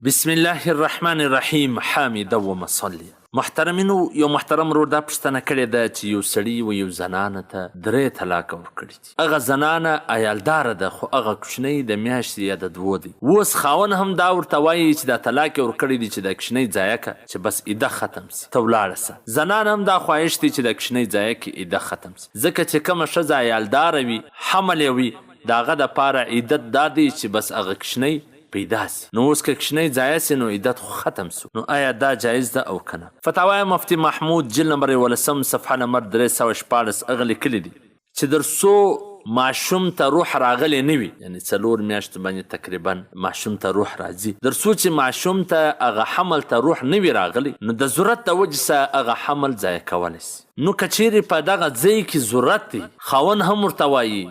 بسم الله الرحمن الرحیم. حامد و مصلی. محترمینو، یو محترم ورور دا پوښتنه کړې ده چې یو سړي و یو زنانه ته 3 طلاقه ورکړي دي. هغه زنانه عیالداره ده، خو هغه کوچنی د میاشتې یا د 2 دی. اوس خاوند هم دا ورته وایي چې دا طلاق یې ورکړی دی چې د کوچنی ځایه که چې بس عده ختم سي، ته ولاړه سه. زنانه هم دا خواهش دی چې د کوچنی ځایه کې عده ختم سي، ځکه چې کومه ښځه عیالداره وي، حمل یې وي، د هغه دپاره عدت دا دی چې بس هغه کوچنی پیدا سي. نو اوس که کوچنی ځایه سي نو عدت خو ختم سو. نو آیا دا جایز ده او کنه؟ فتاوای مفتی محمود جلد نمبر 11 صفحه نمبر 314 هغه لیکلي دي چې در څو ماشوم ته روح راغلی نه وي، یعنې 4 میاشتو باندې تقریبا ماشوم ته روح راځي، در څو چې ماشوم ته هغه حمل ته روح نه وي راغلی، نو د ضرورت د وجې څخه هغه حمل ضایع کولی سي. نو که چیرې په دغه ځای کې ضرورت دی، خاوند هم ورته وایي،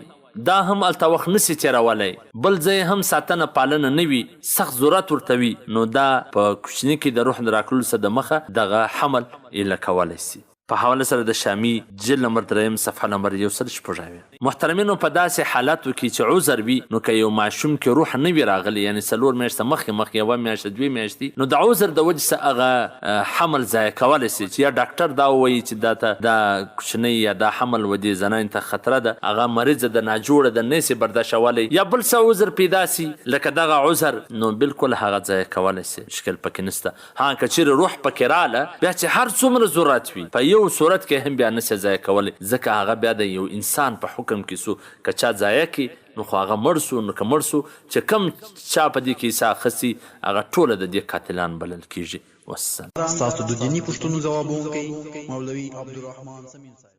دا هم هلته وخت نسي تېرولی، بل ځای هم ساتنه پالنه نه وي، سخت ضرورت ورته وي، نو دا په کوچني کې د روح د راکړلو څخه د مخه دغه حمل ایله کولی سي. په حواله سره د شامي جلد نمبر 3 صفحه نمبر 116. محترمینو، په داسې حالاتو کې چې عذر وي، نو که یو ماشوم کې روح نه وي راغلی، یعنې 4 میاشته مخکې 1 میاشت 2 میاشتې، نو د عذر د وجې څخه هغه حمل ضایع کولی سي، چې یا ډاکټر دا ووایي چې دا کوچنی یا دا حمل و دې زنانې ته خطره ده، هغه مریضه ده، ناجوړه ده، نه سي برداشتولی، یا بل څه عذر پیدا سي لکه دغه عذر، نو بالکل هغه ضایع کولی سي، مشکل پکې نسته. ها که چیرې روح پکې راله، بیا چې هر څومره ضرورت وي، په یو صورت کې هم بیا نسي ضایع کولی، ځکه هغه بیا د یو انسان په حکم کې سو. که چا ضایع کړي نو خو هغه مړ سو، نو که مړ سو چې کم چا په دې کې حصه اخیستي، هغه ټوله د دې قاتلان بلل کېږي. والسلام. ستاسو د دیني پوښتنو ځوابونکی مولوي عبدالرحمن سمین صاحب.